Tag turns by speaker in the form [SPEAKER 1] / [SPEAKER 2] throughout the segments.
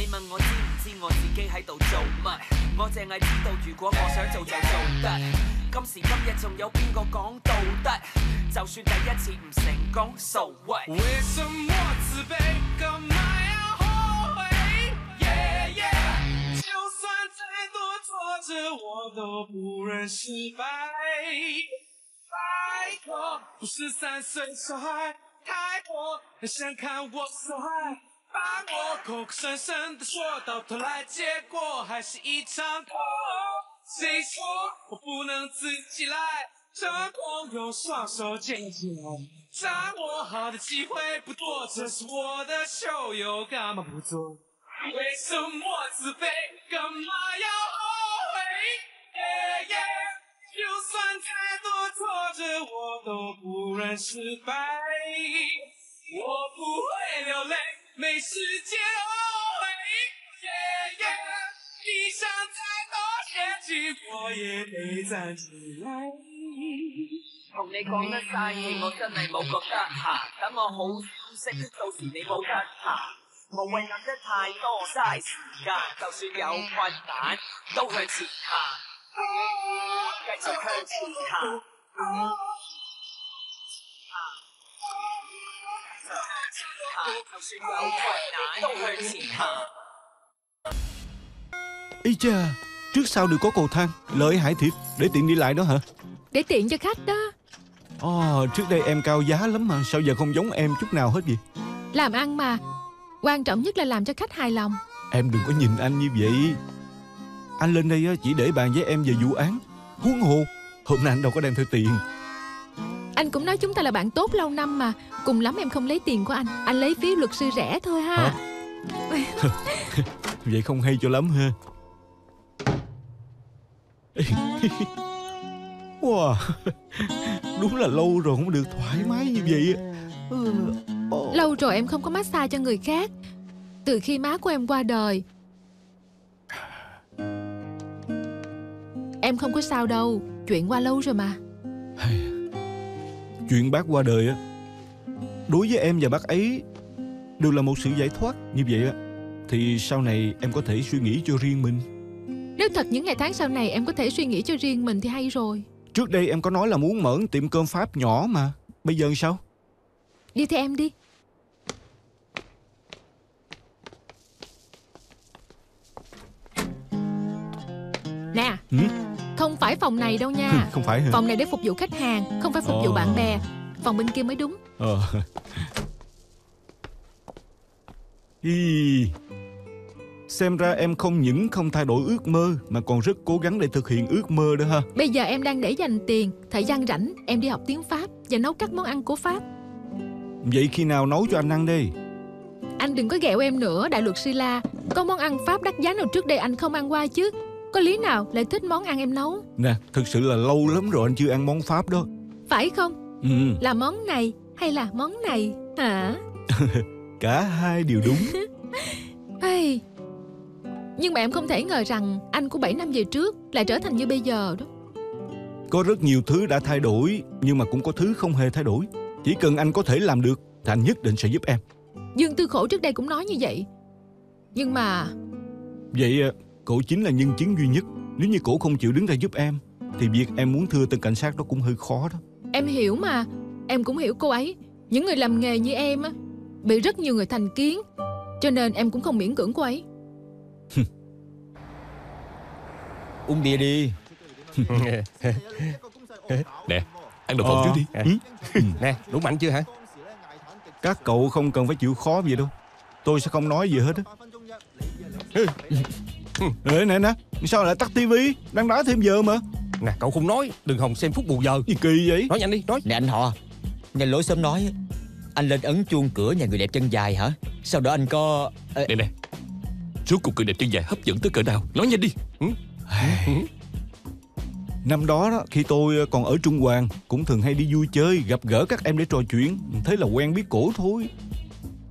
[SPEAKER 1] 你問我知唔知我自己喺度做乜？我淨係知道如果我想做就做得。今時今日仲有邊個講道德？就算第一次唔成功 ，so what？
[SPEAKER 2] 為什麼自卑？幹嘛要後悔？Yeah yeah， 就算再多挫折，我都不認失敗。拜託，不是3歲小孩，太多人想看我受害。把我口口聲聲的說到頭來，結果還是一場空。誰說我不能自己來？成功用雙手牽起來，掌握好的機會不多，這是我的秀，又幹嘛不做？為什麼自卑？幹嘛要後悔？Yeah yeah， 就算太多挫折，我都不認失敗。我不會流淚，沒時間後悔。Yeah yeah， 你想再多前進，我也得站起來。
[SPEAKER 1] 同你講得晒氣，我真係冇覺得嚇。等我好消息，到時你冇得行。無謂諗得太多，嘥時間。就算有困難，都向前行，繼續向前行。就算有困難，都向前行。
[SPEAKER 3] Ý cha, trước sau đều có cầu thang, lợi hại thiệt, để tiện đi lại đó hả?
[SPEAKER 4] Để tiện cho khách đó.
[SPEAKER 3] Trước đây em cao giá lắm mà, sao giờ không giống em chút nào hết vậy?
[SPEAKER 4] Làm ăn mà, quan trọng nhất là làm cho khách hài lòng.
[SPEAKER 3] Em đừng có nhìn anh như vậy. Anh lên đây chỉ để bàn với em về vụ án. Huống hồ, hôm nay anh đâu có đem theo tiền.
[SPEAKER 4] Anh cũng nói chúng ta là bạn tốt lâu năm mà. Cùng lắm em không lấy tiền của anh lấy phí luật sư rẻ thôi ha.
[SPEAKER 3] Vậy không hay cho lắm ha. Wow, đúng là lâu rồi không được thoải mái như vậy.
[SPEAKER 4] Lâu rồi em không có massage cho người khác, từ khi má của em qua đời. Em không có sao đâu, chuyện qua lâu rồi mà.
[SPEAKER 3] Chuyện bác qua đời á, đối với em và bác ấy đều là một sự giải thoát. Như vậy á, thì sau này em có thể suy nghĩ cho riêng mình.
[SPEAKER 4] Nếu thật những ngày tháng sau này em có thể suy nghĩ cho riêng mình thì hay rồi.
[SPEAKER 3] Trước đây em có nói là muốn mở tiệm cơm Pháp nhỏ mà. Bây giờ sao?
[SPEAKER 4] Đi theo em đi. Nè, không phải phòng này đâu nha.
[SPEAKER 3] Không phải hả?
[SPEAKER 4] Phòng này để phục vụ khách hàng, không phải phục vụ bạn bè. Phòng bên kia mới đúng.
[SPEAKER 3] Xem ra em không những không thay đổi ước mơ mà còn rất cố gắng để thực hiện ước mơ đó ha.
[SPEAKER 4] Bây giờ em đang để dành tiền, thời gian rảnh em đi học tiếng Pháp và nấu các món ăn của Pháp.
[SPEAKER 3] Vậy khi nào nấu cho anh ăn đi?
[SPEAKER 4] Anh đừng có ghẹo em nữa, đại luật sư La. Có món ăn Pháp đắt giá nào trước đây anh không ăn qua chứ? Có lý nào lại thích món ăn em nấu?
[SPEAKER 3] Nè, thực sự là lâu lắm rồi anh chưa ăn món Pháp đó.
[SPEAKER 4] Phải không? Là món này hay là món này hả?
[SPEAKER 3] Cả hai đều đúng.
[SPEAKER 4] Hey. Nhưng mà em không thể ngờ rằng anh của 7 năm về trước lại trở thành như bây giờ đó.
[SPEAKER 3] Có rất nhiều thứ đã thay đổi, nhưng mà cũng có thứ không hề thay đổi. Chỉ cần anh có thể làm được thì anh nhất định sẽ giúp em.
[SPEAKER 4] Dương Tư Khổ trước đây cũng nói như vậy. Nhưng mà...
[SPEAKER 3] Vậy cổ chính là nhân chứng duy nhất. Nếu như cổ không chịu đứng ra giúp em thì việc em muốn thưa tên cảnh sát đó cũng hơi khó đó.
[SPEAKER 4] Em hiểu mà. Em cũng hiểu cô ấy. Những người làm nghề như em á, bị rất nhiều người thành kiến, cho nên em cũng không miễn cưỡng cô ấy.
[SPEAKER 5] Uống bia đi.
[SPEAKER 6] Nè, ăn đồ phộng trước đi.
[SPEAKER 5] Nè, đủ mạnh chưa hả?
[SPEAKER 3] Các cậu không cần phải chịu khó vậy đâu. Tôi sẽ không nói gì hết á. Nè, sao lại tắt tivi? Đang đá thêm giờ mà.
[SPEAKER 5] Nè, cậu không nói, đừng hòng xem phút bù giờ.
[SPEAKER 3] Gì kỳ vậy?
[SPEAKER 5] Nói nhanh đi, nói.
[SPEAKER 7] Nè anh họ, nghe lối sớm nói anh lên ấn chuông cửa nhà người đẹp chân dài hả? Sau đó anh có...
[SPEAKER 6] Nè, rốt cuộc người đẹp chân dài hấp dẫn tới cỡ nào? Nói nhanh đi.
[SPEAKER 3] Năm đó khi tôi còn ở Trung Hoàng, cũng thường hay đi vui chơi, gặp gỡ các em để trò chuyện. Thế là quen biết cổ thôi.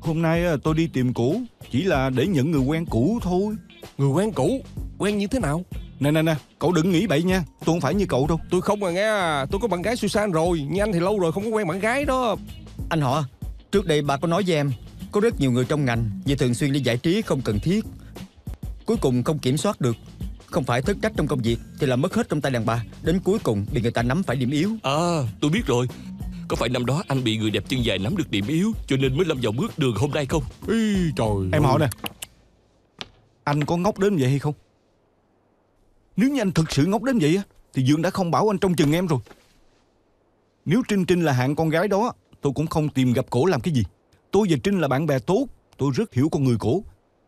[SPEAKER 3] Hôm nay tôi đi tìm cổ chỉ là để nhận người quen cũ thôi.
[SPEAKER 5] Người quen cũ? Quen như thế nào?
[SPEAKER 3] Nè, cậu đừng nghĩ bậy nha. Tôi không phải như cậu đâu.
[SPEAKER 5] Tôi không nghe. Tôi có bạn gái Susan rồi. Như anh thì lâu rồi không có quen bạn gái đó.
[SPEAKER 7] Anh họ, trước đây bà có nói với em có rất nhiều người trong ngành vì thường xuyên đi giải trí không cần thiết cuối cùng không kiểm soát được. Không phải thất trách trong công việc thì làm mất hết trong tay đàn bà, đến cuối cùng bị người ta nắm phải điểm yếu.
[SPEAKER 6] Tôi biết rồi. Có phải năm đó anh bị người đẹp chân dài nắm được điểm yếu cho nên mới lâm vào bước đường hôm nay không?
[SPEAKER 5] Ý, trời
[SPEAKER 3] Em
[SPEAKER 5] ơi.
[SPEAKER 3] hỏi nè, anh có ngốc đến vậy hay không? Nếu như anh thực sự ngốc đến vậy á thì Dương đã không bảo anh trông chừng em rồi. Nếu Trinh Trinh là hạng con gái đó, tôi cũng không tìm gặp cổ làm cái gì. Tôi và Trinh là bạn bè tốt. Tôi rất hiểu con người cổ.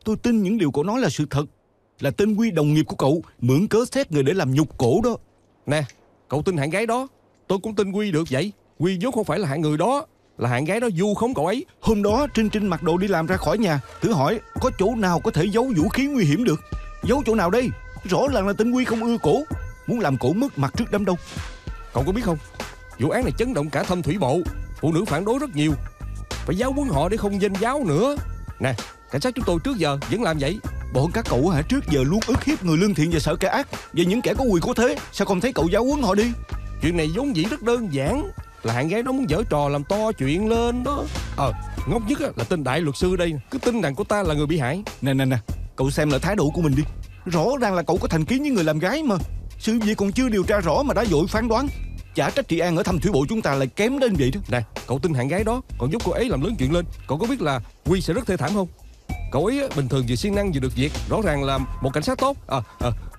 [SPEAKER 3] Tôi tin những điều cổ nói là sự thật. Là tên Quy đồng nghiệp của cậu mượn cớ xét người để làm nhục cổ đó.
[SPEAKER 5] Nè, cậu tin hạng gái đó, tôi cũng tin Quy được vậy. Quy vốn không phải là hạng người đó, là hạng gái đó vu khống cậu ấy.
[SPEAKER 3] Hôm đó Trinh Trinh mặc đồ đi làm ra khỏi nhà, thử hỏi có chỗ nào có thể giấu vũ khí nguy hiểm được. Giấu chỗ nào đây? Rõ ràng là tên Quy không ưa cổ, muốn làm cổ mất mặt trước đám đông.
[SPEAKER 5] Cậu có biết không, vụ án này chấn động cả Thâm Thủy Bộ. Phụ nữ phản đối rất nhiều, phải giáo huấn họ để không danh giáo nữa. Nè, cảnh sát chúng tôi trước giờ vẫn làm vậy.
[SPEAKER 3] Bọn các cậu hả, trước giờ luôn ức hiếp người lương thiện và sợ kẻ ác, và những kẻ có quyền có thế. Sao không thấy cậu giáo huấn họ đi?
[SPEAKER 5] Chuyện này vốn dĩ rất đơn giản, là hạng gái đó muốn giở trò làm to chuyện lên đó. Ngốc nhất là tên đại luật sư đây, cứ tin rằng cô ta là người bị hại.
[SPEAKER 3] Nè, cậu xem lại thái độ của mình đi. Rõ ràng là cậu có thành kiến với người làm gái mà. Sự việc còn chưa điều tra rõ mà đã vội phán đoán. Chả trách trị an ở Thâm Thủy Bộ chúng ta lại kém đến vậy đó.
[SPEAKER 5] Nè, cậu tin hạng gái đó còn giúp cô ấy làm lớn chuyện lên. Cậu có biết là Quy sẽ rất thê thảm không? Cậu ấy bình thường vừa siêng năng vừa được việc, rõ ràng là một cảnh sát tốt.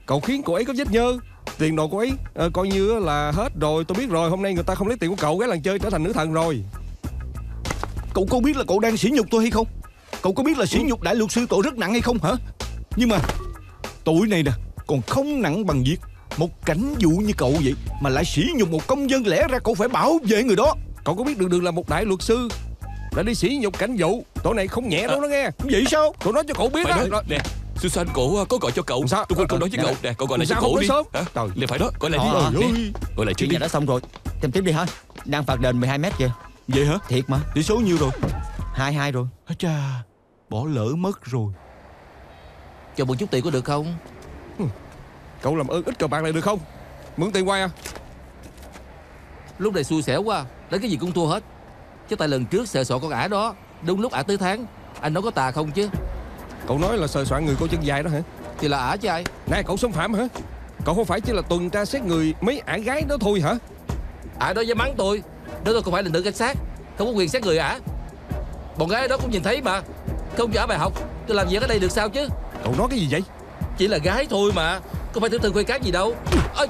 [SPEAKER 5] Cậu khiến cô ấy có vết nhơ, tiền đồ cô ấy coi như là hết rồi. Tôi biết rồi, hôm nay người ta không lấy tiền của cậu, gái làng chơi trở thành nữ thần rồi.
[SPEAKER 3] Cậu có biết là cậu đang sỉ nhục tôi hay không? Cậu có biết là sỉ nhục đại luật sư tội rất nặng hay không hả? Nhưng mà tội này nè còn không nặng bằng việc một cảnh vụ như cậu vậy mà lại sỉ nhục một công dân, lẽ ra cậu phải bảo vệ người đó.
[SPEAKER 5] Cậu có biết được là một đại luật sư đã đi sỉ nhục cảnh vụ, tội này không nhẹ đâu đó nghe.
[SPEAKER 3] Vậy sao?
[SPEAKER 5] Tôi nói cho cậu biết
[SPEAKER 6] Phải
[SPEAKER 5] đó.
[SPEAKER 6] nói, nè, Susan cổ có gọi cho cậu.
[SPEAKER 5] Sao?
[SPEAKER 6] Tôi quên không nói với cậu. Nè, cậu gọi lại cho
[SPEAKER 5] Sao
[SPEAKER 6] cổ
[SPEAKER 5] không
[SPEAKER 6] đi.
[SPEAKER 5] nói sớm?
[SPEAKER 6] Hả? Nè, phải đó, gọi lại đi. Nè, gọi lại trước
[SPEAKER 7] Chuyện
[SPEAKER 6] đi.
[SPEAKER 7] nhà đã xong rồi, tìm tiếp đi hả? Đang phạt đền 12 mét kìa.
[SPEAKER 3] Vậy hả?
[SPEAKER 7] Thiệt mà.
[SPEAKER 3] Tỷ số nhiêu rồi?
[SPEAKER 7] 2-2 rồi.
[SPEAKER 3] Chà, bỏ lỡ mất rồi.
[SPEAKER 8] Cho một chút tiền có được không?
[SPEAKER 5] Cậu làm ơn ít cờ bạc lại được không? Mượn tiền quay à?
[SPEAKER 8] Lúc này xui xẻo quá, lấy cái gì cũng thua hết. Chứ tại lần trước sợ sọ con ả đó, đúng lúc ả tới tháng. Anh nói có tà không chứ?
[SPEAKER 5] Cậu nói là sờ soạn người cô chân dài đó hả?
[SPEAKER 8] Thì là ả chứ ai?
[SPEAKER 5] Nè, cậu xâm phạm hả? Cậu không phải chỉ là tuần tra xét người mấy ả gái đó thôi hả?
[SPEAKER 8] Ả đó dám mắng tôi. Đó tôi không phải là nữ cảnh sát, không có quyền xét người ả. Bọn gái đó cũng nhìn thấy mà. Không cho ả bài học, tôi làm việc ở đây được sao chứ?
[SPEAKER 5] Cậu nói cái gì vậy?
[SPEAKER 8] Chỉ là gái thôi mà, không phải tiểu thư khuê cát gì đâu. Ơi,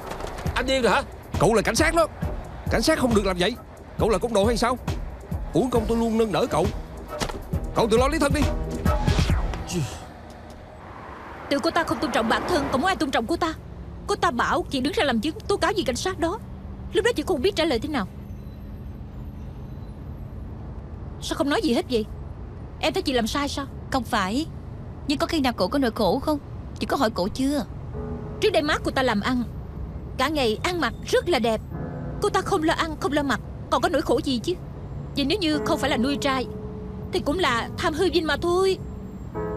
[SPEAKER 8] anh điên rồi hả?
[SPEAKER 5] Cậu là cảnh sát đó. Cảnh sát không được làm vậy. Cậu là côn đồ hay sao? Uổng công tôi luôn nâng đỡ cậu. Cậu tự lo lý thân đi.
[SPEAKER 4] Tự cô ta không tôn trọng bản thân, còn muốn ai tôn trọng cô ta? Cô ta bảo chị đứng ra làm chứng tố cáo gì cảnh sát đó. Lúc đó chị không biết trả lời thế nào. Sao không nói gì hết vậy? Em thấy chị làm sai sao?
[SPEAKER 9] Không phải. Nhưng có khi nào cổ có nỗi khổ không? Chị có hỏi cổ chưa?
[SPEAKER 4] Trước đây má cô ta làm ăn, cả ngày ăn mặc rất là đẹp. Cô ta không lo ăn, không lo mặc, còn có nỗi khổ gì chứ? Vậy nếu như không phải là nuôi trai thì cũng là tham hư vinh mà thôi.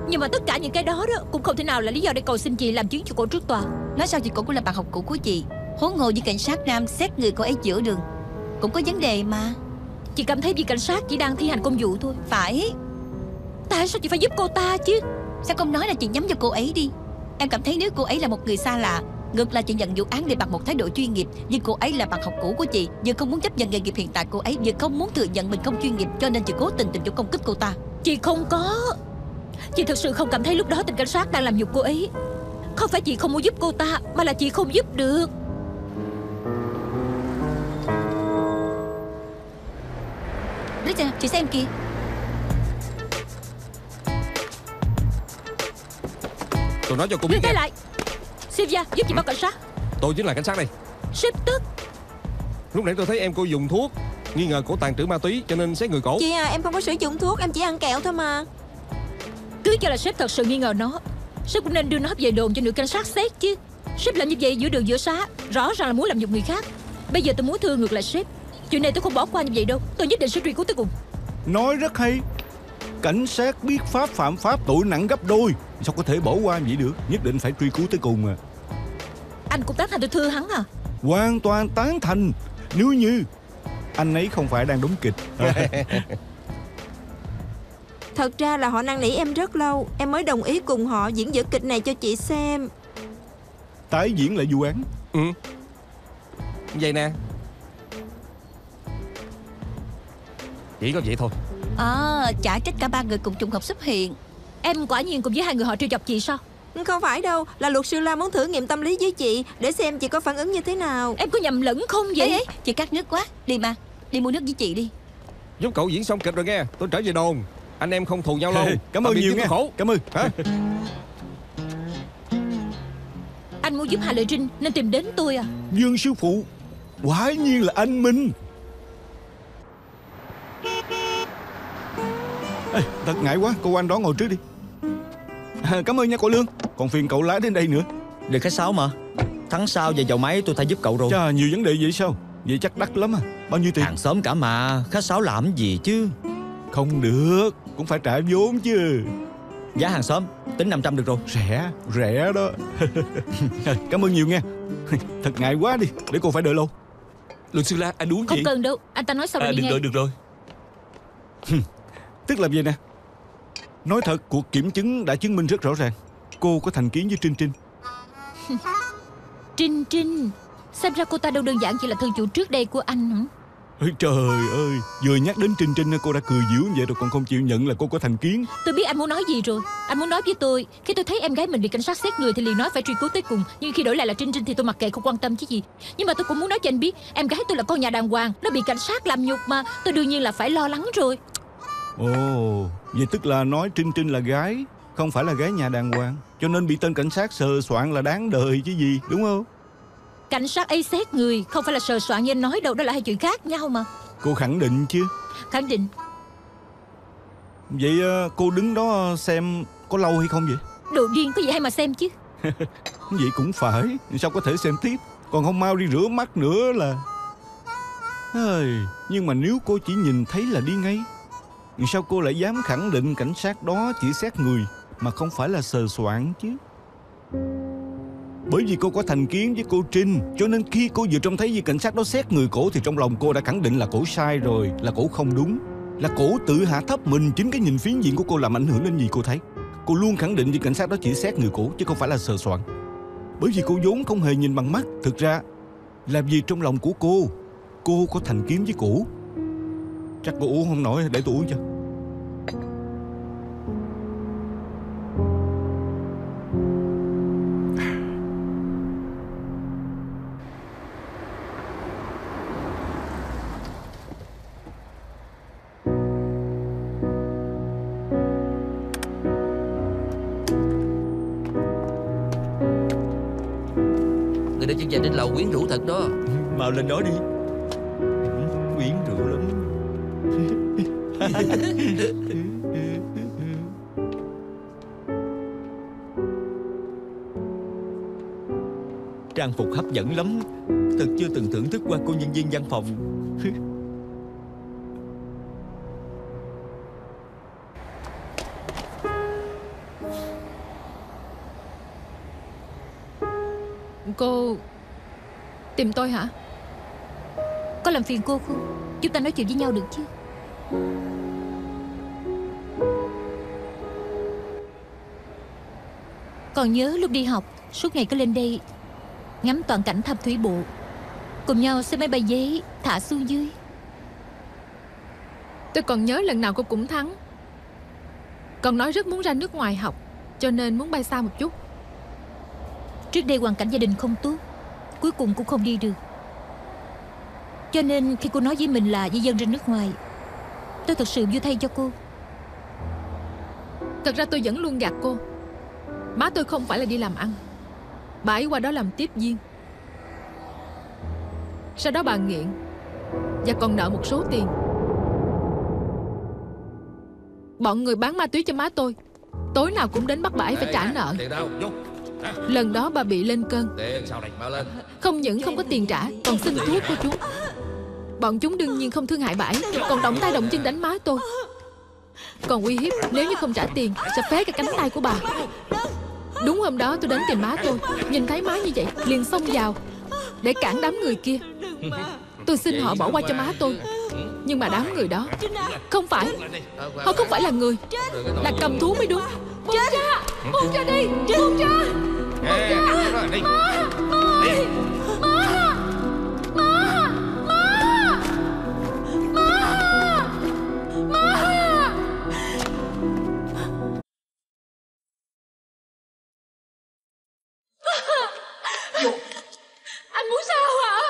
[SPEAKER 4] Nhưng mà tất cả những cái đó cũng không thể nào là lý do để cầu xin chị làm chứng cho cổ trước tòa.
[SPEAKER 9] Nói sao chị, cổ cũng là bạn học cũ của chị. Huống hồ với cảnh sát nam xét người cô ấy giữa đường cũng có vấn đề mà.
[SPEAKER 4] Chị cảm thấy vì cảnh sát chỉ đang thi hành công vụ thôi.
[SPEAKER 9] Phải.
[SPEAKER 4] Tại sao chị phải giúp cô ta chứ?
[SPEAKER 9] Sao không nói là chị nhắm vào cô ấy đi? Em cảm thấy nếu cô ấy là một người xa lạ, ngược lại chị nhận vụ án để bằng một thái độ chuyên nghiệp. Nhưng cô ấy là bạn học cũ của chị, vừa không muốn chấp nhận nghề nghiệp hiện tại cô ấy, vừa không muốn thừa nhận mình không chuyên nghiệp, cho nên chị cố tình tìm chỗ công kích cô ta.
[SPEAKER 4] Chị không có. Chị thực sự không cảm thấy lúc đó tên cảnh sát đang làm nhục cô ấy. Không phải chị không muốn giúp cô ta, mà là chị không giúp được.
[SPEAKER 9] Richard, chị xem kìa.
[SPEAKER 5] Tôi nói cho cô biết
[SPEAKER 4] Dừng tay
[SPEAKER 5] nghe.
[SPEAKER 4] lại. Sylvia, giúp chị báo cảnh sát.
[SPEAKER 5] Tôi chính là cảnh sát đây.
[SPEAKER 4] Sếp tức.
[SPEAKER 5] Lúc nãy tôi thấy em cô dùng thuốc, nghi ngờ cổ tàn trữ ma túy cho nên xét người cổ.
[SPEAKER 10] Chị à, em không có sử dụng thuốc, em chỉ ăn kẹo thôi mà.
[SPEAKER 4] Cứ cho là sếp thật sự nghi ngờ nó, sếp cũng nên đưa nó về đồn cho nữ cảnh sát xét chứ. Sếp làm như vậy giữa đường giữa xá, rõ ràng là muốn làm nhục người khác. Bây giờ tôi muốn thưa ngược lại sếp. Chuyện này tôi không bỏ qua như vậy đâu. Tôi nhất định sẽ truy cứu tới cùng.
[SPEAKER 3] Nói rất hay. Cảnh sát biết pháp phạm pháp, tội nặng gấp đôi. Sao có thể bỏ qua vậy được? Nhất định phải truy cứu tới cùng à.
[SPEAKER 4] Anh cũng tán thành tôi thưa hắn à?
[SPEAKER 3] Hoàn toàn tán thành. Nếu như anh ấy không phải đang đóng kịch.
[SPEAKER 10] Thật ra là họ năn nỉ em rất lâu, em mới đồng ý cùng họ diễn vở kịch này cho chị xem.
[SPEAKER 3] Tái diễn lại vụ án.
[SPEAKER 5] Vậy nè, chỉ có vậy thôi.
[SPEAKER 9] Chả trách cả ba người cùng trùng hợp xuất hiện.
[SPEAKER 4] Em quả nhiên cùng với hai người họ trêu chọc chị sao?
[SPEAKER 10] Không phải đâu, là luật sư La muốn thử nghiệm tâm lý với chị, để xem chị có phản ứng như thế nào.
[SPEAKER 4] Em có nhầm lẫn không vậy?
[SPEAKER 9] Ê, chị cắt nước quá. Đi mà, đi mua nước với chị đi.
[SPEAKER 5] Giúp cậu diễn xong kịch rồi nghe, tôi trở về đồn. Anh em không thù nhau lâu.
[SPEAKER 3] Cảm ơn nhiều nghe.
[SPEAKER 5] Khổ.
[SPEAKER 3] Cảm ơn.
[SPEAKER 5] Hả?
[SPEAKER 4] Anh muốn giúp Hà Lợi Trinh nên tìm đến tôi à?
[SPEAKER 3] Dương sư phụ, quả nhiên là anh Minh. Ê, thật ngại quá, cô anh đó ngồi trước đi. Cảm ơn nha cậu Lương. Còn phiền cậu lái đến đây nữa.
[SPEAKER 7] Được khách sáo mà. Tháng sau về dầu máy tôi thay giúp cậu rồi.
[SPEAKER 3] Chà, nhiều vấn đề vậy sao? Vậy chắc đắt lắm à. Bao nhiêu tiền?
[SPEAKER 7] Hàng xóm cả mà, khách sáo làm gì chứ.
[SPEAKER 3] Không được, cũng phải trả vốn chứ.
[SPEAKER 7] Giá hàng xóm tính 500 được rồi.
[SPEAKER 3] Rẻ đó. Cảm ơn nhiều nha. Thật ngại quá đi, để cô phải đợi lâu.
[SPEAKER 6] Luật sư La, anh uống
[SPEAKER 4] Không
[SPEAKER 6] gì?
[SPEAKER 4] cần đâu, anh ta nói sau rồi đi ngay.
[SPEAKER 6] Được rồi.
[SPEAKER 3] Tức là vậy nè. Nói thật, cuộc kiểm chứng đã chứng minh rất rõ ràng. Cô có thành kiến với Trinh Trinh.
[SPEAKER 4] Trinh Trinh, xem ra cô ta đâu đơn giản chỉ là thân chủ trước đây của anh hả?
[SPEAKER 3] Ôi trời ơi, vừa nhắc đến Trinh Trinh cô đã cười dữ vậy rồi còn không chịu nhận là cô có thành kiến.
[SPEAKER 4] Tôi biết anh muốn nói gì rồi. Anh muốn nói với tôi, khi tôi thấy em gái mình bị cảnh sát xét người thì liền nói phải truy cứu tới cùng. Nhưng khi đổi lại là Trinh Trinh thì tôi mặc kệ không quan tâm chứ gì. Nhưng mà tôi cũng muốn nói cho anh biết, em gái tôi là con nhà đàng hoàng, nó bị cảnh sát làm nhục mà. Tôi đương nhiên là phải lo lắng rồi.
[SPEAKER 3] Ồ, vậy tức là nói Trinh Trinh là gái, không phải là gái nhà đàng hoàng, cho nên bị tên cảnh sát sờ soạn là đáng đời chứ gì, đúng không?
[SPEAKER 4] Cảnh sát ấy xét người, không phải là sờ soạn như anh nói đâu, đó là hai chuyện khác nhau mà.
[SPEAKER 3] Cô khẳng định chứ?
[SPEAKER 4] Khẳng định.
[SPEAKER 3] Vậy cô đứng đó xem có lâu hay không vậy?
[SPEAKER 4] Đồ điên, có gì hay mà xem chứ.
[SPEAKER 3] Vậy cũng phải, sao có thể xem tiếp? Còn không mau đi rửa mắt nữa là... Nhưng mà nếu cô chỉ nhìn thấy là đi ngay, sao cô lại dám khẳng định cảnh sát đó chỉ xét người mà không phải là sờ soạn chứ? Bởi vì cô có thành kiến với cô Trinh, cho nên khi cô vừa trông thấy vị cảnh sát đó xét người cổ thì trong lòng cô đã khẳng định là cổ sai rồi, là cổ không đúng, là cổ tự hạ thấp mình. Chính cái nhìn phiến diện của cô làm ảnh hưởng đến gì cô thấy. Cô luôn khẳng định vị cảnh sát đó chỉ xét người cổ chứ không phải là sờ soạn. Bởi vì cô vốn không hề nhìn bằng mắt. Thực ra là vì trong lòng của cô có thành kiến với cổ. Chắc cô uống không nổi, để tôi uống cho.
[SPEAKER 8] Người đẹp chân dài trên lầu quyến rũ thật đó.
[SPEAKER 7] Mau lên đó đi. Quyến rũ lắm. Trang phục hấp dẫn lắm. Thật chưa từng thưởng thức qua cô nhân viên văn phòng.
[SPEAKER 4] Cô tìm tôi hả? Có làm phiền cô không? Chúng ta nói chuyện với nhau được chứ? Còn nhớ lúc đi học, suốt ngày cứ lên đây ngắm toàn cảnh thăm thủy bộ, cùng nhau xem máy bay giấy thả xuống dưới.
[SPEAKER 11] Tôi còn nhớ lần nào cô cũng thắng. Còn nói rất muốn ra nước ngoài học, cho nên muốn bay xa một chút.
[SPEAKER 4] Trước đây hoàn cảnh gia đình không tốt, cuối cùng cũng không đi được. Cho nên khi cô nói với mình là di dân ra nước ngoài, tôi thật sự vui thay cho cô.
[SPEAKER 11] Thật ra tôi vẫn luôn gạt cô. Má tôi không phải là đi làm ăn, bà ấy qua đó làm tiếp viên. Sau đó bà nghiện và còn nợ một số tiền. Bọn người bán ma túy cho má tôi tối nào cũng đến bắt bà ấy phải trả nợ. Lần đó bà bị lên cơn, không những không có tiền trả, còn xin thuốc của chúng. Bọn chúng đương nhiên không thương hại bà ấy, còn động tay động chân đánh má tôi, còn uy hiếp nếu như không trả tiền sẽ phế cái cánh tay của bà. Đúng hôm đó tôi đến tìm má tôi, nhìn thấy má như vậy liền xông vào để cản đám người kia. Tôi xin họ bỏ qua cho má tôi, Nhưng mà đám người đó không phải, họ không phải là người, là cầm thú mới đúng. Buông ra, buông ra đi, buông ra, buông ra.
[SPEAKER 4] Anh muốn sao hả?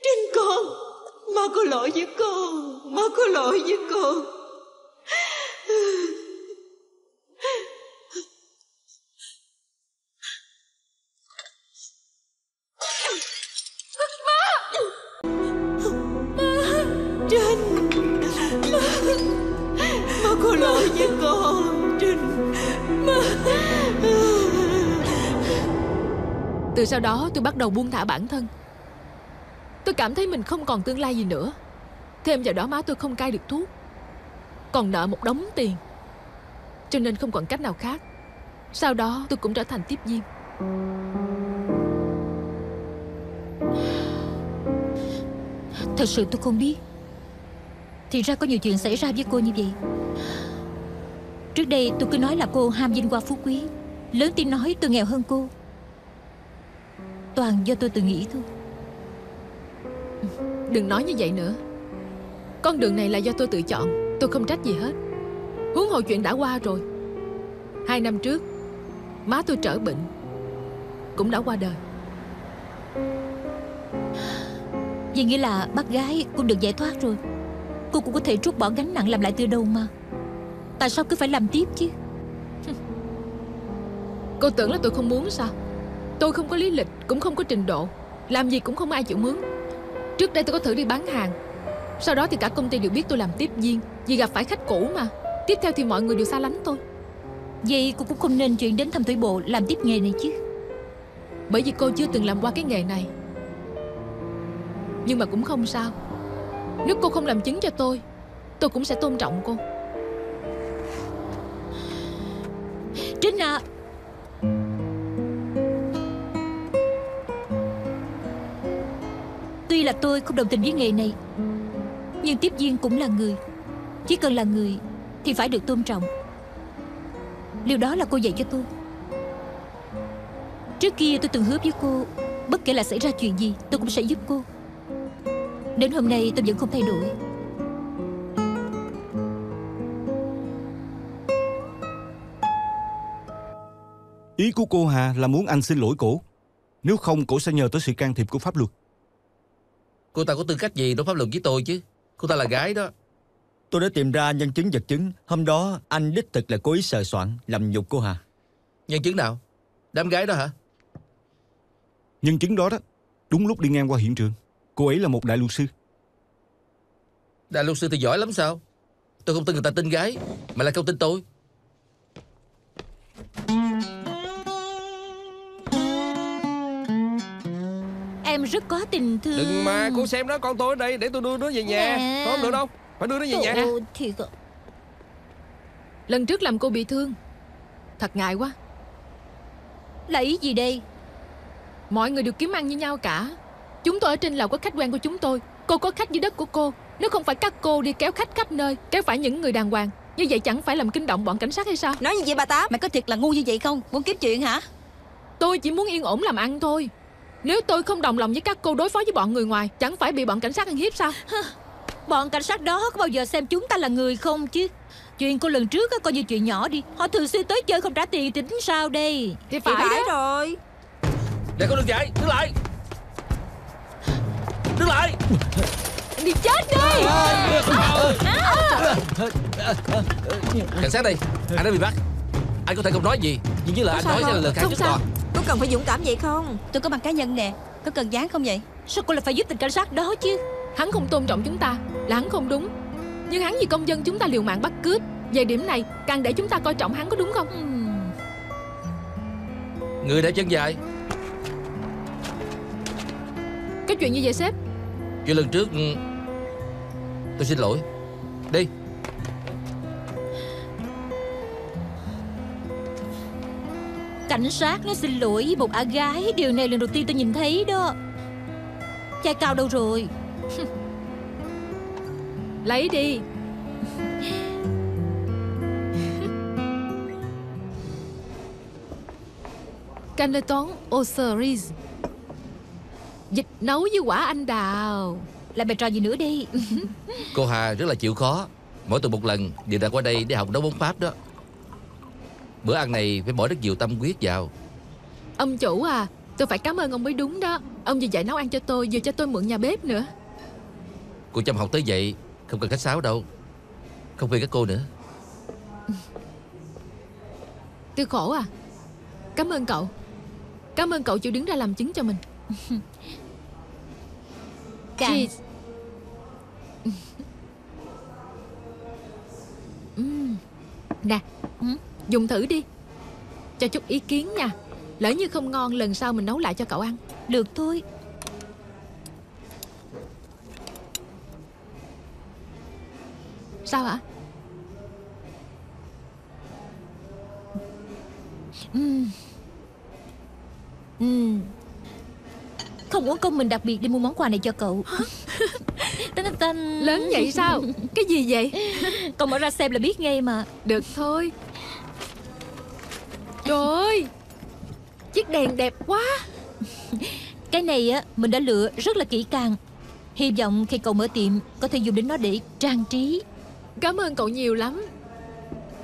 [SPEAKER 12] Trinh con, má có lỗi với con, má có lỗi với con. Trinh, má có lỗi với con, Trinh.
[SPEAKER 11] Từ sau đó tôi bắt đầu buông thả bản thân. Tôi cảm thấy mình không còn tương lai gì nữa. Thêm vào đó má tôi không cai được thuốc, còn nợ một đống tiền, cho nên không còn cách nào khác. Sau đó tôi cũng trở thành tiếp viên.
[SPEAKER 4] Thật sự tôi không biết. Thì ra có nhiều chuyện xảy ra với cô như vậy. Trước đây tôi cứ nói là cô ham vinh hoa phú quý, lớn tiếng nói tôi nghèo hơn cô. Toàn do tôi tự nghĩ thôi.
[SPEAKER 11] Đừng nói như vậy nữa. Con đường này là do tôi tự chọn, tôi không trách gì hết. Huống hồ chuyện đã qua rồi. 2 năm trước má tôi trở bệnh, cũng đã qua đời.
[SPEAKER 4] Vậy nghĩa là bác gái cũng được giải thoát rồi. Cô cũng có thể trút bỏ gánh nặng làm lại từ đầu mà. Tại sao cứ phải làm tiếp chứ?
[SPEAKER 11] Cô tưởng là tôi không muốn sao? Tôi không có lý lịch, cũng không có trình độ, làm gì cũng không ai chịu mướn. Trước đây tôi có thử đi bán hàng, sau đó thì cả công ty đều biết tôi làm tiếp viên, vì gặp phải khách cũ mà. Tiếp theo thì mọi người đều xa lánh tôi.
[SPEAKER 4] Vậy cô cũng không nên chuyển đến thăm thủy bộ làm tiếp nghề này chứ.
[SPEAKER 11] Bởi vì cô chưa từng làm qua cái nghề này. Nhưng mà cũng không sao. Nếu cô không làm chứng cho tôi cũng sẽ tôn trọng cô.
[SPEAKER 4] Trinh à, tuy là tôi không đồng tình với nghề này, nhưng tiếp viên cũng là người. Chỉ cần là người thì phải được tôn trọng. Điều đó là cô dạy cho tôi. Trước kia tôi từng hứa với cô, bất kể là xảy ra chuyện gì tôi cũng sẽ giúp cô. Đến hôm nay tôi vẫn không thay đổi.
[SPEAKER 3] Ý của cô Hà là muốn anh xin lỗi cổ. Nếu không, cổ sẽ nhờ tới sự can thiệp của pháp luật.
[SPEAKER 8] Cô ta có tư cách gì đối pháp luật với tôi chứ? Cô ta là gái đó.
[SPEAKER 7] Tôi đã tìm ra nhân chứng vật chứng. Hôm đó anh đích thực là cố ý sờ soạn làm nhục cô Hà.
[SPEAKER 8] Nhân chứng nào? Đám gái đó hả?
[SPEAKER 3] Nhân chứng đó đó, đúng lúc đi ngang qua hiện trường. Cô ấy là một đại luật sư.
[SPEAKER 8] Đại luật sư thì giỏi lắm sao? Tôi không tin người ta tin gái, mà lại không tin tôi.
[SPEAKER 4] Em rất có tình thương.
[SPEAKER 5] Đừng mà cô xem đó, con tôi ở đây để tôi đưa nó về nhà. Không được đâu, phải đưa nó về nhà.
[SPEAKER 4] Thiệt ạ.
[SPEAKER 11] Lần trước làm cô bị thương, thật ngại quá.
[SPEAKER 4] Là ý gì đây?
[SPEAKER 11] Mọi người đều kiếm ăn như nhau cả. Chúng tôi ở trên lầu có khách quen của chúng tôi, cô có khách dưới đất của cô. Nếu không phải các cô đi kéo khách khắp nơi, kéo phải những người đàng hoàng, như vậy chẳng phải làm kinh động bọn cảnh sát hay sao?
[SPEAKER 9] Nói như vậy bà Tám, mày có thiệt là ngu như vậy không? Muốn kiếm chuyện hả?
[SPEAKER 11] Tôi chỉ muốn yên ổn làm ăn thôi. Nếu tôi không đồng lòng với các cô đối phó với bọn người ngoài, chẳng phải bị bọn cảnh sát ăn hiếp sao?
[SPEAKER 4] Bọn cảnh sát đó có bao giờ xem chúng ta là người không chứ? Chuyện cô lần trước coi như chuyện nhỏ đi. Họ thường xuyên tới chơi không trả tiền tính sao đây?
[SPEAKER 11] Thì phải đó
[SPEAKER 10] rồi.
[SPEAKER 8] Để con đừng chạy, đứng lại. Đứng lại.
[SPEAKER 4] Đi chết đi.
[SPEAKER 8] Cảnh sát đây, anh đã bị bắt. Anh có thể không nói gì, nhưng với lời anh nói sẽ là lời khai trước tòa.
[SPEAKER 10] Có cần phải dũng cảm vậy không?
[SPEAKER 9] Tôi có bằng cá nhân nè, có cần dán không vậy?
[SPEAKER 4] Sao cô lại phải giúp tình cảnh sát đó chứ?
[SPEAKER 11] Hắn không tôn trọng chúng ta là hắn không đúng, nhưng hắn vì công dân chúng ta liều mạng bắt cướp. Về điểm này càng để chúng ta coi trọng hắn, có đúng không?
[SPEAKER 8] Người đẹp chân dài.
[SPEAKER 11] Cái chuyện như vậy sếp?
[SPEAKER 8] Chuyện lần trước tôi xin lỗi. Đi.
[SPEAKER 4] Cảnh sát nói xin lỗi với một ả gái. Điều này lần đầu tiên tôi nhìn thấy đó. Chai cao đâu rồi?
[SPEAKER 11] Lấy đi. Canton Osiris. Vịt nấu với quả anh đào.
[SPEAKER 4] Làm bài trò gì nữa đi.
[SPEAKER 8] Cô Hà rất là chịu khó. Mỗi tuần một lần đều đã qua đây để học nấu món Pháp đó. Bữa ăn này phải bỏ rất nhiều tâm huyết vào.
[SPEAKER 11] Ông chủ à, tôi phải cảm ơn ông mới đúng đó. Ông vừa dạy nấu ăn cho tôi, vừa cho tôi mượn nhà bếp nữa.
[SPEAKER 8] Cô chăm học tới vậy, không cần khách sáo đâu. Không phiền các cô nữa.
[SPEAKER 11] Tôi khổ à. Cảm ơn cậu. Cảm ơn cậu chịu đứng ra làm chứng cho mình. Cheese. Nè, dùng thử đi. Cho chút ý kiến nha. Lỡ như không ngon lần sau mình nấu lại cho cậu ăn.
[SPEAKER 4] Được thôi.
[SPEAKER 11] Sao hả?
[SPEAKER 4] Không uổng công mình đặc biệt đi mua món quà này cho cậu.
[SPEAKER 11] Lớn vậy sao? Cái gì vậy?
[SPEAKER 4] Cậu mở ra xem là biết ngay mà.
[SPEAKER 11] Được thôi. Trời ơi, chiếc đèn đẹp quá.
[SPEAKER 4] Cái này á, mình đã lựa rất là kỹ càng. Hy vọng khi cậu mở tiệm có thể dùng đến nó để trang trí.
[SPEAKER 11] Cảm ơn cậu nhiều lắm.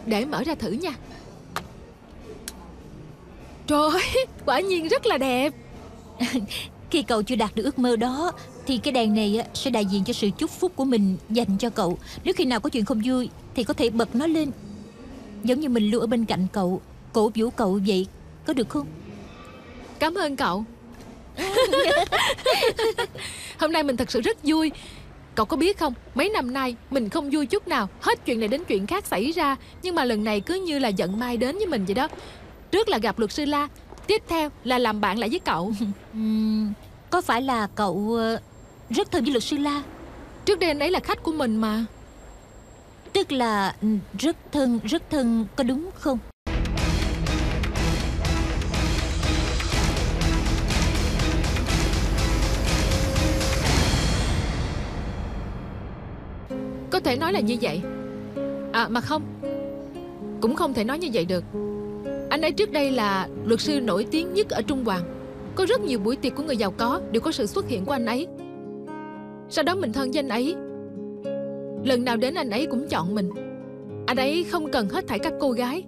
[SPEAKER 11] Để mở ra thử nha. Trời ơi, quả nhiên rất là đẹp.
[SPEAKER 4] Khi cậu chưa đạt được ước mơ đó thì cái đèn này sẽ đại diện cho sự chúc phúc của mình dành cho cậu. Nếu khi nào có chuyện không vui thì có thể bật nó lên, giống như mình luôn ở bên cạnh cậu, cổ vũ cậu vậy. Có được không?
[SPEAKER 11] Cảm ơn cậu. Hôm nay mình thật sự rất vui. Cậu có biết không, mấy năm nay mình không vui chút nào. Hết chuyện này đến chuyện khác xảy ra. Nhưng mà lần này cứ như là giận mai đến với mình vậy đó. Trước là gặp luật sư La, tiếp theo là làm bạn lại với cậu.
[SPEAKER 4] Có phải là cậu rất thân với luật sư La?
[SPEAKER 11] Trước đây anh ấy là khách của mình mà.
[SPEAKER 4] Tức là rất thân, có đúng không?
[SPEAKER 11] Có thể nói là như vậy. À mà không, cũng không thể nói như vậy được. Anh ấy trước đây là luật sư nổi tiếng nhất ở Trung Hoàng. Có rất nhiều buổi tiệc của người giàu có đều có sự xuất hiện của anh ấy. Sau đó mình thân với anh ấy. Lần nào đến anh ấy cũng chọn mình. Anh ấy không cần hết thảy các cô gái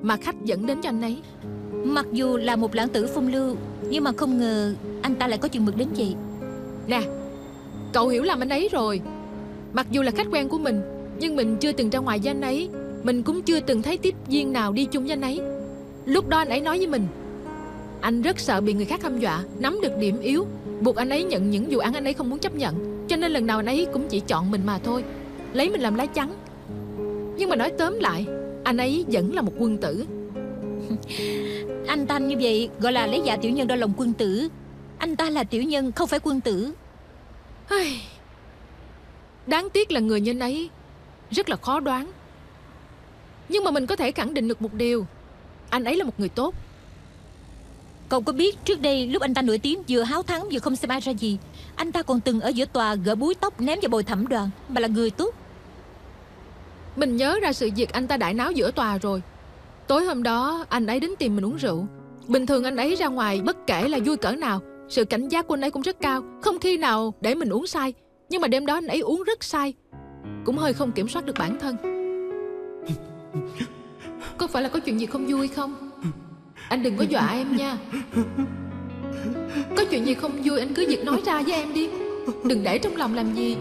[SPEAKER 11] mà khách dẫn đến cho anh ấy.
[SPEAKER 4] Mặc dù là một lãng tử phong lưu, nhưng mà không ngờ anh ta lại có chừng mực đến vậy.
[SPEAKER 11] Nè, cậu hiểu lầm anh ấy rồi. Mặc dù là khách quen của mình, nhưng mình chưa từng ra ngoài với anh ấy. Mình cũng chưa từng thấy tiếp viên nào đi chung với anh ấy. Lúc đó anh ấy nói với mình, anh rất sợ bị người khác hăm dọa, nắm được điểm yếu, buộc anh ấy nhận những vụ án anh ấy không muốn chấp nhận. Cho nên lần nào anh ấy cũng chỉ chọn mình mà thôi, lấy mình làm lá chắn. Nhưng mà nói tóm lại, anh ấy vẫn là một quân tử.
[SPEAKER 4] Anh ta như vậy gọi là lấy dạ tiểu nhân đo lòng quân tử. Anh ta là tiểu nhân, không phải quân tử.
[SPEAKER 11] Đáng tiếc là người như anh ấy rất là khó đoán. Nhưng mà mình có thể khẳng định được một điều, anh ấy là một người tốt.
[SPEAKER 4] Cậu có biết trước đây lúc anh ta nổi tiếng vừa háo thắng vừa không xem ai ra gì, anh ta còn từng ở giữa tòa gỡ búi tóc ném vào bồi thẩm đoàn, mà là người tốt.
[SPEAKER 11] Mình nhớ ra sự việc anh ta đại náo giữa tòa rồi. Tối hôm đó anh ấy đến tìm mình uống rượu. Bình thường anh ấy ra ngoài bất kể là vui cỡ nào, sự cảnh giác của anh ấy cũng rất cao, không khi nào để mình uống say. Nhưng mà đêm đó anh ấy uống rất say, cũng hơi không kiểm soát được bản thân. Có phải là có chuyện gì không vui không? Anh đừng có dọa em nha. Có chuyện gì không vui anh cứ việc nói ra với em đi. Đừng để trong lòng làm gì.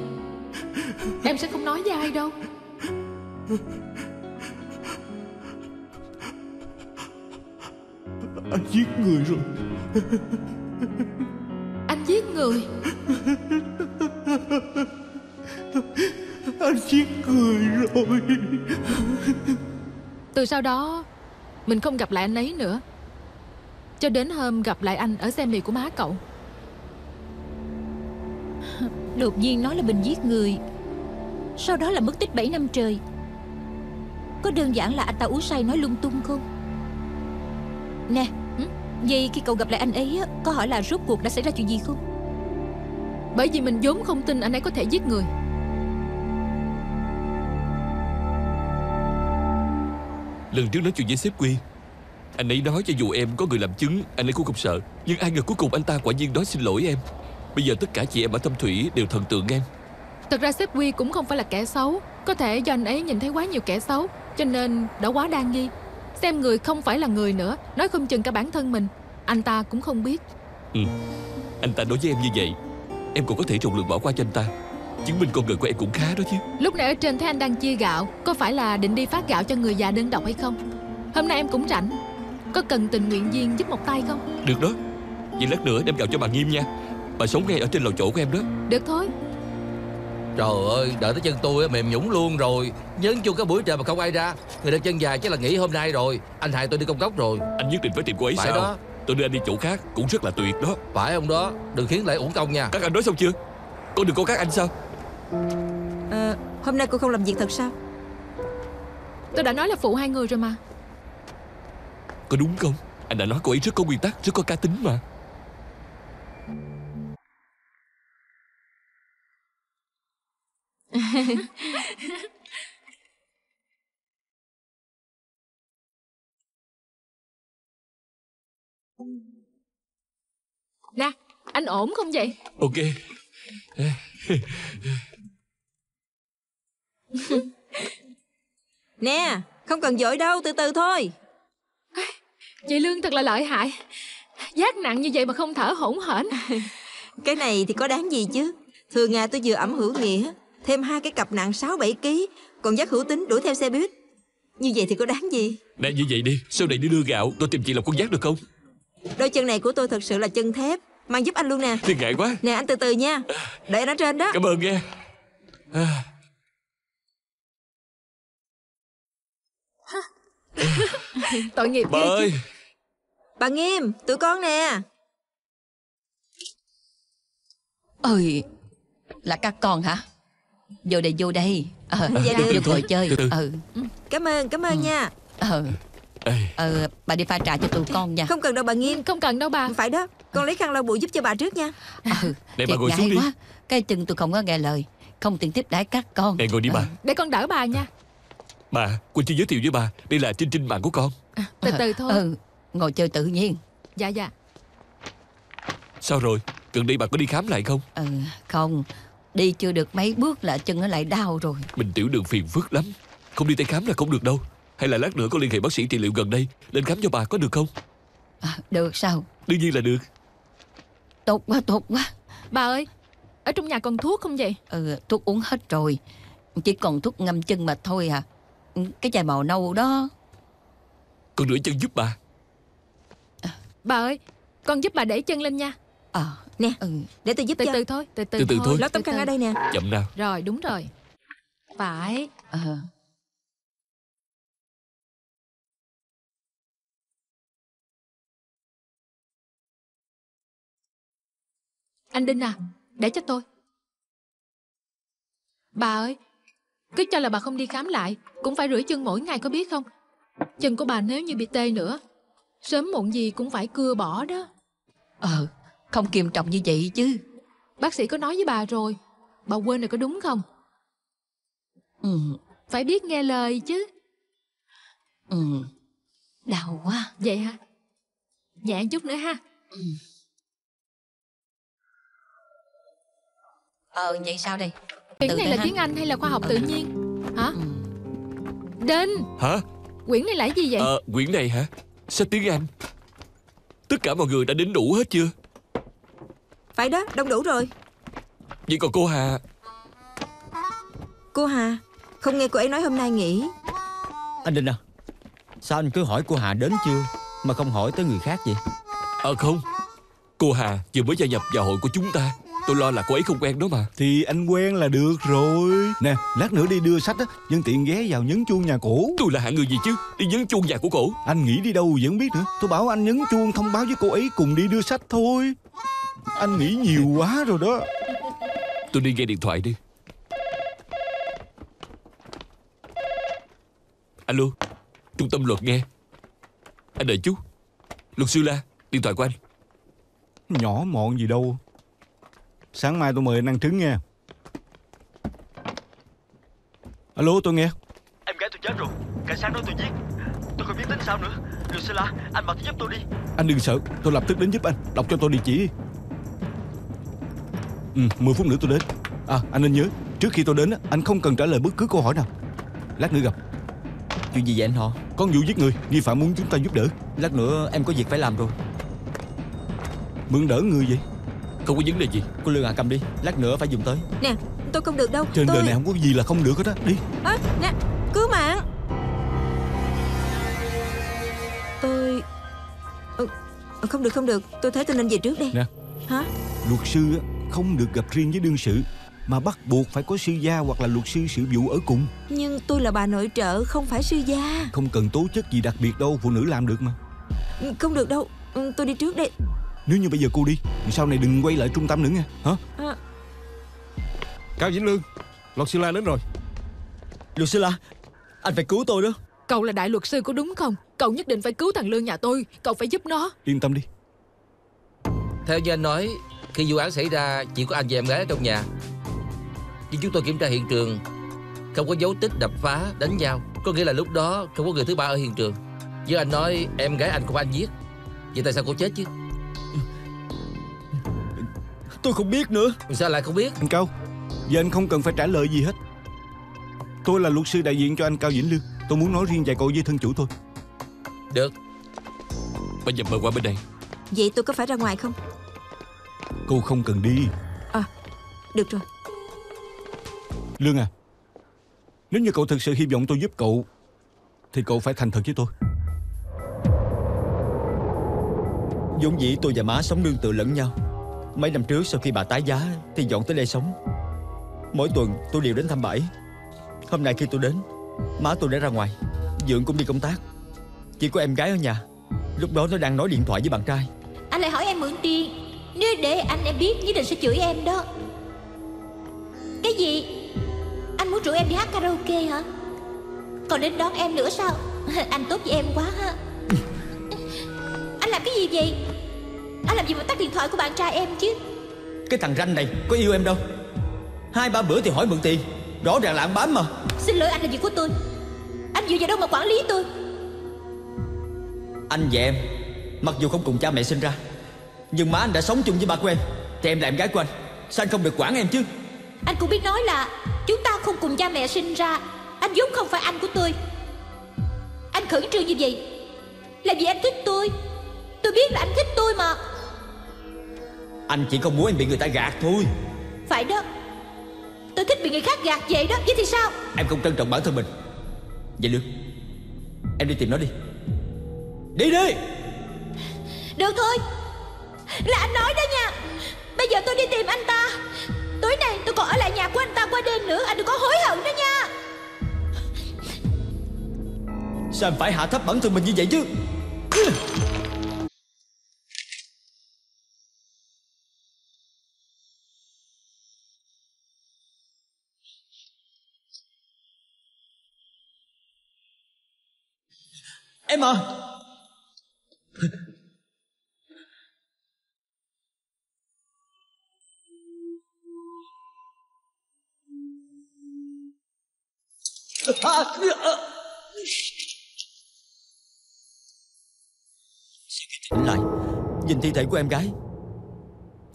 [SPEAKER 11] Em sẽ không nói với ai đâu.
[SPEAKER 3] Anh giết người rồi.
[SPEAKER 11] Anh giết người?
[SPEAKER 3] Anh giết người rồi.
[SPEAKER 11] Từ sau đó mình không gặp lại anh ấy nữa. Cho đến hôm gặp lại anh ở xe mì của má cậu.
[SPEAKER 4] Đột nhiên nói là mình giết người, sau đó là mất tích 7 năm trời. Có đơn giản là anh ta uống say nói lung tung không? Nè, vậy khi cậu gặp lại anh ấy có hỏi là rốt cuộc đã xảy ra chuyện gì không?
[SPEAKER 11] Bởi vì mình vốn không tin anh ấy có thể giết người.
[SPEAKER 6] Lần trước nói chuyện với sếp Quy, anh ấy nói cho dù em có người làm chứng, anh ấy cũng không sợ. Nhưng ai ngờ cuối cùng anh ta quả nhiên nói xin lỗi em. Bây giờ tất cả chị em ở Thâm Thủy đều thần tượng em.
[SPEAKER 11] Thật ra sếp Quy cũng không phải là kẻ xấu. Có thể do anh ấy nhìn thấy quá nhiều kẻ xấu, cho nên đã quá đa nghi, xem người không phải là người nữa. Nói không chừng cả bản thân mình anh ta cũng không biết.
[SPEAKER 6] Anh ta nói với em như vậy, em cũng có thể rộng lượng bỏ qua cho anh ta. Chứng minh con người của em cũng khá đó chứ.
[SPEAKER 11] Lúc nãy ở trên thấy anh đang chia gạo, có phải là định đi phát gạo cho người già đơn độc hay không? Hôm nay em cũng rảnh, có cần tình nguyện viên giúp một tay không?
[SPEAKER 6] Được đó. Vậy lát nữa đem gạo cho bà Nghiêm nha. Bà sống ngay ở trên lầu chỗ của em đó.
[SPEAKER 11] Được thôi.
[SPEAKER 8] Trời ơi, đợi tới chân tôi mềm nhũng luôn rồi. Nhấn chung cái buổi trời mà không ai ra. Người đẹp chân dài chắc là nghỉ hôm nay rồi. Anh hại tôi đi công cốc rồi.
[SPEAKER 6] Anh nhất định phải tìm cô ấy
[SPEAKER 8] phải
[SPEAKER 6] sao
[SPEAKER 8] đó.
[SPEAKER 6] Tôi đưa anh đi chỗ khác cũng rất là tuyệt đó.
[SPEAKER 8] Phải ông đó, đừng khiến lại uổng công nha.
[SPEAKER 6] Các anh nói xong chưa? Con đừng có các anh sao?
[SPEAKER 10] Hôm nay cô không làm việc thật sao?
[SPEAKER 11] Tôi đã nói là phụ hai người rồi mà.
[SPEAKER 6] Có đúng không? Anh đã nói cô ấy rất có nguyên tắc, rất có cá tính mà.
[SPEAKER 11] Nè, anh ổn không vậy?
[SPEAKER 6] Ok.
[SPEAKER 10] Nè, không cần vội đâu, từ từ thôi.
[SPEAKER 11] Chị Lương thật là lợi hại. Vác nặng như vậy mà không thở hổn hển.
[SPEAKER 10] Cái này thì có đáng gì chứ. Thường ngày tôi vừa ẵm Hữu Nghĩa, thêm 2 cái cặp nặng 6-7 kg, còn dắt Hữu Tính đuổi theo xe buýt. Như vậy thì có đáng gì.
[SPEAKER 6] Nè như vậy đi, sau này đi đưa gạo, tôi tìm chị làm con dắt được không?
[SPEAKER 10] Đôi chân này của tôi thật sự là chân thép. Mang giúp anh luôn nè.
[SPEAKER 6] Thì ngại quá.
[SPEAKER 10] Nè anh từ từ nha. Đợi anh ở trên đó.
[SPEAKER 6] Cảm ơn nghe.
[SPEAKER 11] Tội nghiệp
[SPEAKER 6] bà
[SPEAKER 11] ghê
[SPEAKER 6] ơi.
[SPEAKER 11] chứ.
[SPEAKER 10] Bà Nghiêm, tụi con nè.
[SPEAKER 9] Ơi, là các con hả? Vô đây.
[SPEAKER 10] Dạ được.
[SPEAKER 9] Vô ngồi chơi.
[SPEAKER 10] Cảm ơn nha.
[SPEAKER 9] Bà đi pha trà cho tụi con nha.
[SPEAKER 10] Không cần đâu bà Nghiêm.
[SPEAKER 11] Không cần đâu bà.
[SPEAKER 10] Phải đó, con lấy khăn lau bụi giúp cho bà trước nha.
[SPEAKER 6] Để bà ngồi xuống đi.
[SPEAKER 9] Quá. Cái chân tôi không có nghe lời, không tiện tiếp đãi các con.
[SPEAKER 6] Để ngồi đi bà.
[SPEAKER 11] Để con đỡ bà nha.
[SPEAKER 6] Bà, Quỳnh chưa giới thiệu với bà, đây là Trinh Trinh bạn của con.
[SPEAKER 11] Từ từ thôi.
[SPEAKER 9] Ngồi chơi tự nhiên.
[SPEAKER 11] Dạ.
[SPEAKER 6] Sao rồi, gần đây bà có đi khám lại không?
[SPEAKER 9] Không, đi chưa được mấy bước là chân nó lại đau rồi.
[SPEAKER 6] Mình tiểu đường phiền phức lắm, không đi tay khám là không được đâu. Hay là lát nữa có liên hệ bác sĩ trị liệu gần đây lên khám cho bà có được không?
[SPEAKER 9] Được sao?
[SPEAKER 6] Đương nhiên là được.
[SPEAKER 9] Tốt quá.
[SPEAKER 11] Bà ơi, ở trong nhà còn thuốc không vậy?
[SPEAKER 9] Thuốc uống hết rồi, chỉ còn thuốc ngâm chân mà thôi à. Cái chai màu nâu đó.
[SPEAKER 6] Con rửa chân giúp bà.
[SPEAKER 11] Bà ơi, con giúp bà để chân lên nha.
[SPEAKER 10] Nè, để tôi giúp cho.
[SPEAKER 11] Từ từ thôi.
[SPEAKER 6] Từ từ thôi.
[SPEAKER 10] Lót tấm khăn ở đây nè.
[SPEAKER 6] Chậm nào.
[SPEAKER 11] Rồi, đúng rồi. Phải. Anh Đinh à, để cho tôi. Bà ơi, cứ cho là bà không đi khám lại, cũng phải rửa chân mỗi ngày có biết không? Chân của bà nếu như bị tê nữa, sớm muộn gì cũng phải cưa bỏ đó.
[SPEAKER 9] Không nghiêm trọng như vậy chứ.
[SPEAKER 11] Bác sĩ có nói với bà rồi, bà quên rồi có đúng không? Phải biết nghe lời chứ.
[SPEAKER 9] Đau quá.
[SPEAKER 11] Vậy hả? Nhẹ chút nữa ha.
[SPEAKER 9] Vậy sao đây?
[SPEAKER 11] Quyển này là tiếng Anh hay là khoa học tự nhiên? Hả? Đinh.
[SPEAKER 6] Hả?
[SPEAKER 11] Quyển này là gì vậy?
[SPEAKER 6] Quyển này hả? Sách tiếng Anh. Tất cả mọi người đã đến đủ hết chưa?
[SPEAKER 10] Phải đó, đông đủ rồi.
[SPEAKER 6] Vậy còn cô Hà?
[SPEAKER 10] Cô Hà? Không nghe cô ấy nói hôm nay nghỉ.
[SPEAKER 7] Anh Đinh à, sao anh cứ hỏi cô Hà đến chưa mà không hỏi tới người khác vậy?
[SPEAKER 6] Không, cô Hà vừa mới gia nhập vào hội của chúng ta, Tôi lo là cô ấy không quen đó mà.
[SPEAKER 3] Thì anh quen là được rồi. Nè, lát nữa đi đưa sách á, nhân tiện ghé vào nhấn chuông nhà cổ.
[SPEAKER 6] Tôi là hạng người gì chứ, đi nhấn chuông nhà của cổ.
[SPEAKER 3] Anh nghĩ đi đâu vẫn biết nữa. Tôi bảo anh nhấn chuông thông báo với cô ấy cùng đi đưa sách thôi. Anh nghĩ nhiều quá rồi đó.
[SPEAKER 6] Tôi đi nghe điện thoại đi. Alo, trung tâm luật nghe. Anh đợi chút. Luật sư La, điện thoại của anh.
[SPEAKER 3] Nhỏ mọn gì đâu. Sáng mai tôi mời anh ăn trứng nha. Alo, tôi nghe.
[SPEAKER 13] Em gái tôi chết rồi, cảnh sát nói tôi giết. Tôi không biết tính sao nữa. Luật sư La, anh bảo tôi giúp tôi đi.
[SPEAKER 3] Anh đừng sợ, tôi lập tức đến giúp anh. Đọc cho tôi địa chỉ. 10 phút nữa tôi đến. À, anh nên nhớ, trước khi tôi đến anh không cần trả lời bất cứ câu hỏi nào. Lát nữa gặp.
[SPEAKER 7] Chuyện gì vậy anh họ?
[SPEAKER 3] Có vụ giết người, nghi phạm muốn chúng ta giúp đỡ.
[SPEAKER 7] Lát nữa em có việc phải làm rồi.
[SPEAKER 3] Mượn đỡ người vậy?
[SPEAKER 6] Không có vấn đề gì.
[SPEAKER 7] Cô Lương cầm đi, lát nữa phải dùng tới.
[SPEAKER 10] Nè, tôi không được đâu.
[SPEAKER 3] Trên đời này không có gì là không được hết á. Đi.
[SPEAKER 10] Nè, cứu mạng. Tôi... Không được. Tôi thấy tôi nên về trước đây.
[SPEAKER 3] Nè.
[SPEAKER 10] Hả?
[SPEAKER 3] Luật sư không được gặp riêng với đương sự, mà bắt buộc phải có sư gia hoặc là luật sư sự vụ ở cùng.
[SPEAKER 10] Nhưng tôi là bà nội trợ, không phải sư gia.
[SPEAKER 3] Không cần tố chất gì đặc biệt đâu, phụ nữ làm được mà.
[SPEAKER 10] Không được đâu, tôi đi trước đây.
[SPEAKER 3] Nếu như bây giờ cô đi, sau này đừng quay lại trung tâm nữa nha. Hả?
[SPEAKER 5] Cao Vĩnh Lương, luật sư La đến rồi.
[SPEAKER 7] Luật sư La, anh phải cứu tôi đó.
[SPEAKER 11] Cậu là đại luật sư có đúng không? Cậu nhất định phải cứu thằng Lương nhà tôi. Cậu phải giúp nó.
[SPEAKER 3] Yên tâm đi.
[SPEAKER 8] Theo như anh nói, khi vụ án xảy ra chỉ có anh và em gái ở trong nhà. Nhưng chúng tôi kiểm tra hiện trường, không có dấu tích đập phá, đánh nhau. Có nghĩa là lúc đó không có người thứ ba ở hiện trường. Với anh nói em gái anh không phải anh giết. Vậy tại sao cô chết chứ?
[SPEAKER 7] Tôi không biết nữa.
[SPEAKER 8] Sao lại không biết?
[SPEAKER 3] Anh Cao, giờ anh không cần phải trả lời gì hết. Tôi là luật sư đại diện cho anh Cao Vĩnh Lương. Tôi muốn nói riêng vài câu với thân chủ tôi.
[SPEAKER 8] Được.
[SPEAKER 6] Bây giờ mời qua bên đây.
[SPEAKER 10] Vậy tôi có phải ra ngoài không?
[SPEAKER 3] Cô không cần đi.
[SPEAKER 10] Được rồi.
[SPEAKER 3] Lương à, nếu như cậu thực sự hy vọng tôi giúp cậu thì cậu phải thành thật với tôi.
[SPEAKER 7] Vốn dĩ tôi và má sống nương tựa lẫn nhau. Mấy năm trước sau khi bà tái giá thì dọn tới đây sống. Mỗi tuần tôi đều đến thăm bà ấy. Hôm nay khi tôi đến, má tôi đã ra ngoài, Dượng cũng đi công tác. Chỉ có em gái ở nhà. Lúc đó nó đang nói điện thoại với bạn trai.
[SPEAKER 4] Anh lại hỏi em mượn tiền. Nếu để anh em biết nhất định sẽ chửi em đó. Cái gì? Anh muốn rủ em đi hát karaoke hả? Còn đến đón em nữa sao? Anh tốt với em quá ha. Anh làm cái gì vậy? Anh làm gì mà tắt điện thoại của bạn trai em chứ?
[SPEAKER 7] Cái thằng ranh này có yêu em đâu. 2-3 bữa thì hỏi mượn tiền. Rõ ràng là ăn bám mà.
[SPEAKER 4] Xin lỗi, anh là việc của tôi. Anh dựa vào đâu mà quản lý tôi?
[SPEAKER 7] Anh và em mặc dù không cùng cha mẹ sinh ra, nhưng má anh đã sống chung với ba của em. Thì em là em gái của anh, sao anh không được quản em chứ?
[SPEAKER 4] Anh cũng biết nói là chúng ta không cùng cha mẹ sinh ra. Anh vốn không phải anh của tôi. Anh khẩn trương như vậy là vì anh thích tôi. Tôi biết là anh thích tôi mà.
[SPEAKER 7] Anh chỉ không muốn em bị người ta gạt thôi.
[SPEAKER 4] Phải đó, tôi thích bị người khác gạt vậy đó. Vậy thì sao?
[SPEAKER 7] Em không trân trọng bản thân mình. Vậy Lương, em đi tìm nó đi. Đi đi.
[SPEAKER 4] Được thôi, là anh nói đó nha. Bây giờ tôi đi tìm anh ta. Tối nay tôi còn ở lại nhà của anh ta qua đêm nữa. Anh đừng có hối hận đó nha.
[SPEAKER 7] Sao em phải hạ thấp bản thân mình như vậy chứ? Em à. Tỉnh lại, nhìn thi thể của em gái,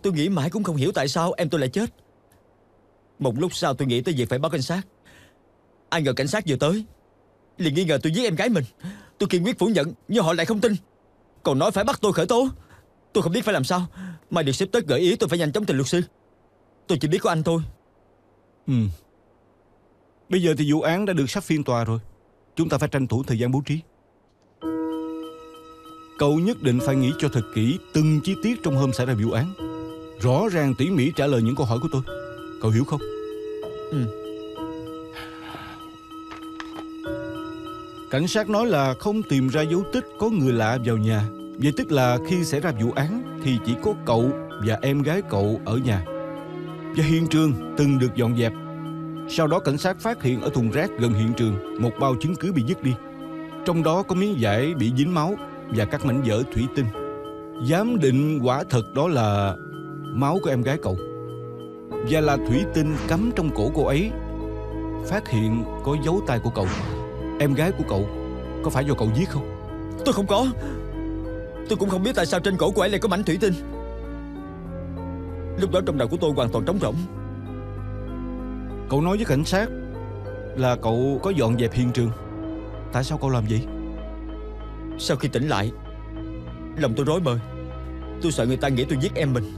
[SPEAKER 7] tôi nghĩ mãi cũng không hiểu tại sao em tôi lại chết. Một lúc sau tôi nghĩ tới việc phải báo cảnh sát. Ai ngờ cảnh sát vừa tới liền nghi ngờ tôi giết em gái mình. Tôi kiên quyết phủ nhận, nhưng họ lại không tin, còn nói phải bắt tôi khởi tố. Tôi không biết phải làm sao. Mai được sếp tới gợi ý tôi phải nhanh chóng tìm luật sư. Tôi chỉ biết có anh thôi.
[SPEAKER 3] Bây giờ thì vụ án đã được sắp phiên tòa rồi. Chúng ta phải tranh thủ thời gian bố trí. Cậu nhất định phải nghĩ cho thật kỹ từng chi tiết trong hôm xảy ra vụ án. rõ ràng tỉ mỉ trả lời những câu hỏi của tôi. Cậu hiểu không? Cảnh sát nói là không tìm ra dấu tích có người lạ vào nhà. Vậy tức là khi xảy ra vụ án thì chỉ có cậu và em gái cậu ở nhà. Và hiện trường từng được dọn dẹp. Sau đó cảnh sát phát hiện ở thùng rác gần hiện trường một bao chứng cứ bị vứt đi. Trong đó có miếng vải bị dính máu và các mảnh vỡ thủy tinh. Giám định quả thật đó là máu của em gái cậu, và là thủy tinh cắm trong cổ cô ấy. Phát hiện có dấu tay của cậu. Em gái của cậu có phải do cậu giết không?
[SPEAKER 7] Tôi không có. Tôi cũng không biết tại sao trên cổ cô ấy lại có mảnh thủy tinh. Lúc đó trong đầu của tôi hoàn toàn trống rỗng.
[SPEAKER 3] Cậu nói với cảnh sát là cậu có dọn dẹp hiện trường. Tại sao cậu làm vậy?
[SPEAKER 7] Sau khi tỉnh lại, lòng tôi rối bời. Tôi sợ người ta nghĩ tôi giết em mình,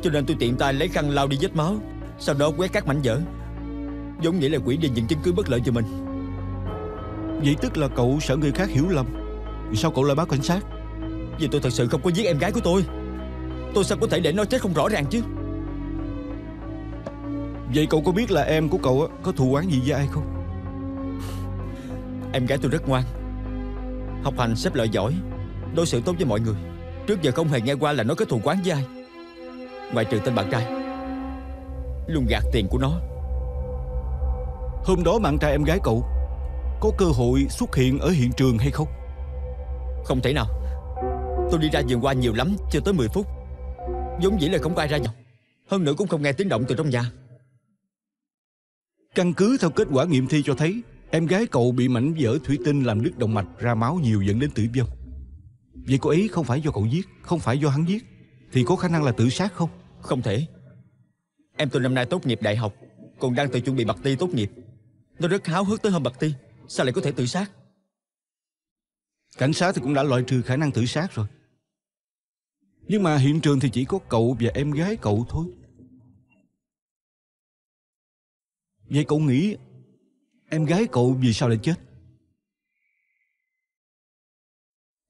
[SPEAKER 7] cho nên tôi tiện tay lấy khăn lau đi vết máu, sau đó quét các mảnh vỡ, giống như là quỷ đi những chứng cứ bất lợi cho mình.
[SPEAKER 3] Vậy tức là cậu sợ người khác hiểu lầm. Sao cậu lại báo cảnh sát?
[SPEAKER 7] Vì tôi thật sự không có giết em gái của tôi. Tôi sao có thể để nó chết không rõ ràng chứ?
[SPEAKER 3] Vậy cậu có biết là em của cậu có thù oán gì với ai không?
[SPEAKER 7] Em gái tôi rất ngoan, học hành xếp loại giỏi, đối xử tốt với mọi người. Trước giờ không hề nghe qua là nó có thù oán với ai, ngoại trừ tên bạn trai luôn gạt tiền của nó.
[SPEAKER 3] Hôm đó bạn trai em gái cậu có cơ hội xuất hiện ở hiện trường hay không?
[SPEAKER 7] Không thể nào. Tôi đi ra vườn hoa nhiều lắm, chưa tới 10 phút. Giống dĩ là không có ai ra vào. Hơn nữa cũng không nghe tiếng động từ trong nhà.
[SPEAKER 3] Căn cứ theo kết quả nghiệm thi cho thấy, em gái cậu bị mảnh vỡ thủy tinh làm đứt động mạch, ra máu nhiều dẫn đến tử vong. Vậy cô ấy không phải do cậu giết, không phải do hắn giết, thì có khả năng là tự sát không?
[SPEAKER 7] Không thể. Em tôi năm nay tốt nghiệp đại học, còn đang tự chuẩn bị bặt ti tốt nghiệp. Nó rất háo hức tới hôm bặt ti, sao lại có thể tự sát?
[SPEAKER 3] Cảnh sát thì cũng đã loại trừ khả năng tự sát rồi. Nhưng mà hiện trường thì chỉ có cậu và em gái cậu thôi. Vậy cậu nghĩ em gái cậu vì sao lại chết?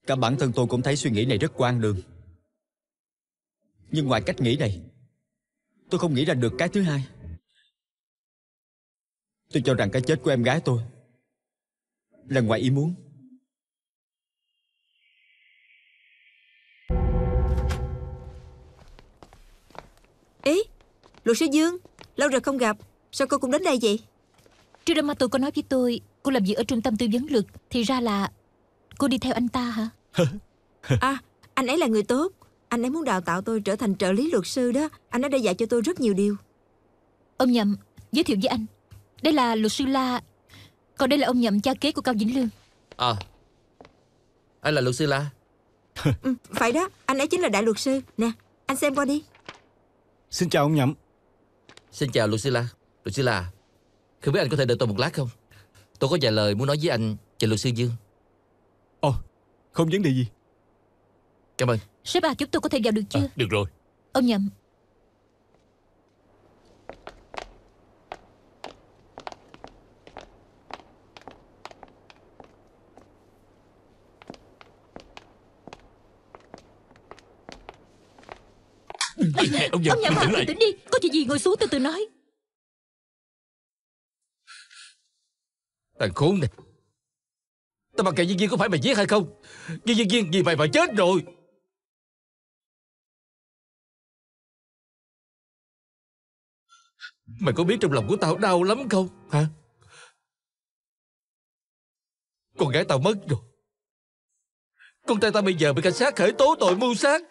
[SPEAKER 7] Cả bản thân tôi cũng thấy suy nghĩ này rất hoang đường. Nhưng ngoài cách nghĩ này, tôi không nghĩ ra được cái thứ hai. Tôi cho rằng cái chết của em gái tôi là ngoài ý muốn.
[SPEAKER 10] Ý, luật sư Dương, lâu rồi không gặp, sao cô cũng đến đây vậy?
[SPEAKER 4] Trước đó mà tôi có nói với tôi cô làm việc ở trung tâm tư vấn luật, thì ra là cô đi theo anh ta hả?
[SPEAKER 10] À, anh ấy là người tốt. Anh ấy muốn đào tạo tôi trở thành trợ lý luật sư đó. Anh ấy đã dạy cho tôi rất nhiều điều.
[SPEAKER 4] Ông Nhậm, giới thiệu với anh, đây là luật sư La. Còn đây là ông Nhậm, cha kế của Cao Vĩnh Lương.
[SPEAKER 8] À, anh là luật sư La.
[SPEAKER 10] Phải đó, anh ấy chính là đại luật sư. Nè, anh xem qua đi.
[SPEAKER 3] Xin chào ông Nhậm.
[SPEAKER 8] Xin chào luật sư La. Luật sư La, không biết anh có thể đợi tôi một lát không? Tôi có vài lời muốn nói với anh và luật sư Dương.
[SPEAKER 3] Ồ, không vấn đề gì.
[SPEAKER 8] Cảm ơn.
[SPEAKER 4] Sếp à, chúng tôi có thể vào được chưa?
[SPEAKER 6] Được rồi.
[SPEAKER 4] Ông Nhậm,
[SPEAKER 6] Ông Nhậm,
[SPEAKER 4] hả?
[SPEAKER 6] tỉnh lại.
[SPEAKER 4] Bình tĩnh đi, có chuyện gì ngồi xuống từ từ nói.
[SPEAKER 8] Thằng khốn này, tao mặc kệ Viên Viên có phải mày giết hay không? Viên Viên vì mày mà chết rồi. Mày có biết trong lòng của tao đau lắm không hả? Con gái tao mất rồi. Con trai tao bây giờ bị cảnh sát khởi tố tội mưu sát.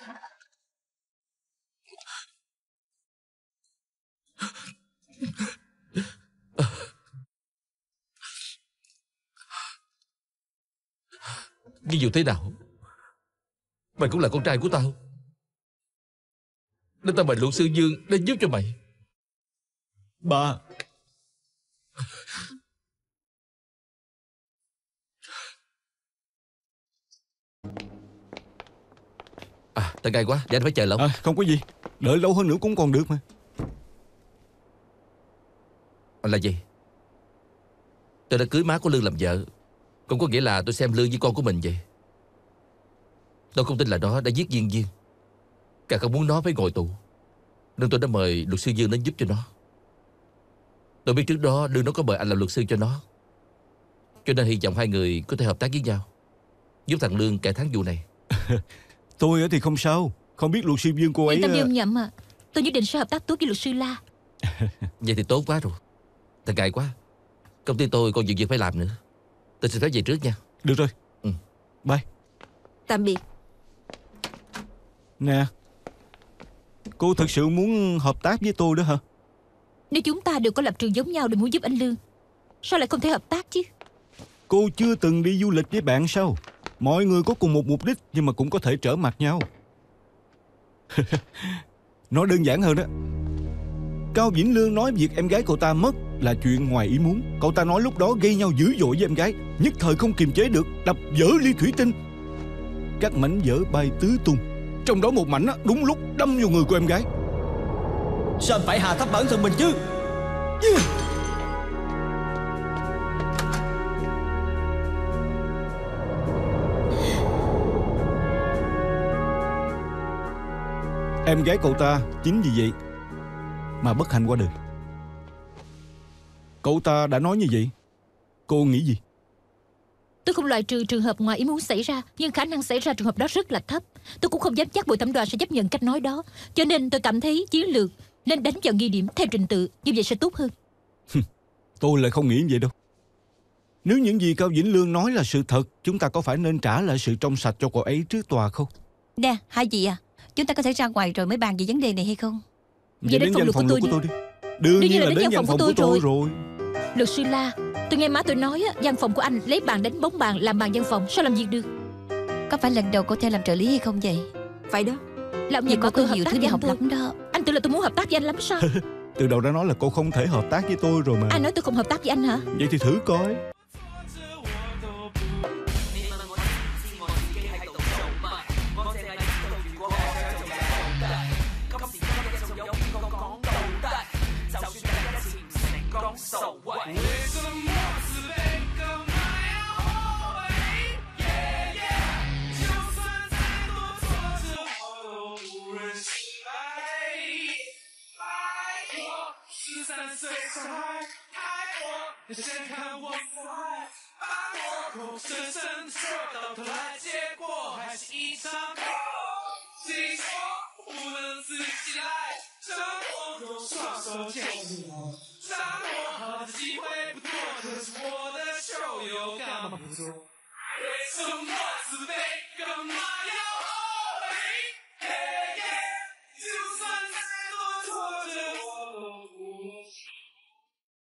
[SPEAKER 8] Nhưng dù thế nào, mày cũng là con trai của tao, nên tao mời luật sư Dương đến giúp cho mày.
[SPEAKER 7] Ba.
[SPEAKER 8] À, tao gai quá, để anh phải chờ lâu.
[SPEAKER 3] Không có gì, đợi lâu hơn nữa cũng còn được mà.
[SPEAKER 8] Anh là gì? Tôi đã cưới má của Lương làm vợ, cũng có nghĩa là tôi xem Lương như con của mình vậy. Tôi không tin là nó đã giết Viên Viên, càng không muốn nó phải ngồi tù. nên tôi đã mời luật sư Dương đến giúp cho nó. Tôi biết trước đó Lương nó có mời anh làm luật sư cho nó, cho nên hy vọng hai người có thể hợp tác với nhau, giúp thằng Lương cải thắng vụ này.
[SPEAKER 3] Tôi thì không sao. Không biết luật sư Dương cô ấy...
[SPEAKER 4] Yên tâm đi ông Nhậm à. Tôi nhất định sẽ hợp tác tốt với luật sư La.
[SPEAKER 8] Vậy thì tốt quá rồi. Thật ngại quá. Công ty tôi còn nhiều việc phải làm nữa. Tôi xin phép về trước nha.
[SPEAKER 3] Được rồi. Bye.
[SPEAKER 10] Tạm biệt.
[SPEAKER 3] Nè, cô thực sự muốn hợp tác với tôi đó hả?
[SPEAKER 4] Nếu chúng ta đều có lập trường giống nhau để muốn giúp anh Lương, sao lại không thể hợp tác chứ?
[SPEAKER 3] Cô chưa từng đi du lịch với bạn sao? Mọi người có cùng một mục đích nhưng mà cũng có thể trở mặt nhau. Nói đơn giản hơn đó, Cao Vĩnh Lương nói việc em gái cậu ta mất là chuyện ngoài ý muốn. Cậu ta nói lúc đó gây nhau dữ dội với em gái, nhất thời không kiềm chế được, đập vỡ ly thủy tinh. Các mảnh vỡ bay tứ tung, trong đó một mảnh đúng lúc đâm vào người của em gái.
[SPEAKER 7] Sao anh phải hạ thấp bản thân mình chứ?
[SPEAKER 3] Em gái cậu ta chính vì vậy mà bất hạnh qua đời. Cậu ta đã nói như vậy. Cô nghĩ gì?
[SPEAKER 4] Tôi không loại trừ trường hợp ngoài ý muốn xảy ra, nhưng khả năng xảy ra trường hợp đó rất là thấp. Tôi cũng không dám chắc Bùi Thẩm Đoàn sẽ chấp nhận cách nói đó. Cho nên tôi cảm thấy chiến lược nên đánh vào nghi điểm theo trình tự, như vậy sẽ tốt hơn.
[SPEAKER 3] Tôi lại không nghĩ như vậy đâu. Nếu những gì Cao Vĩnh Lương nói là sự thật, chúng ta có phải nên trả lại sự trong sạch cho cô ấy trước tòa không?
[SPEAKER 9] Nè, hai chị à, chúng ta có thể ra ngoài rồi mới bàn về vấn đề này hay không?
[SPEAKER 3] Vậy đến văn phòng luật của tôi đi. Đương nhiên là đến văn phòng của tôi rồi.
[SPEAKER 4] Luật sư La, tôi nghe má tôi nói văn phòng của anh lấy bàn đánh bóng bàn làm bàn văn phòng, sao làm việc được?
[SPEAKER 9] Có phải lần đầu cô theo làm trợ lý hay không vậy?
[SPEAKER 10] Phải đó.
[SPEAKER 4] Là ông
[SPEAKER 9] Nhưng
[SPEAKER 4] có
[SPEAKER 9] nhiều thứ để học lắm đó.
[SPEAKER 4] Anh tưởng là tôi muốn hợp tác với anh lắm sao?
[SPEAKER 3] Từ đầu đã nói là cô không thể hợp tác với tôi rồi mà.
[SPEAKER 4] Ai nói tôi không hợp tác với anh hả?
[SPEAKER 3] Vậy thì thử coi.
[SPEAKER 2] 为什么自卑跟麻药？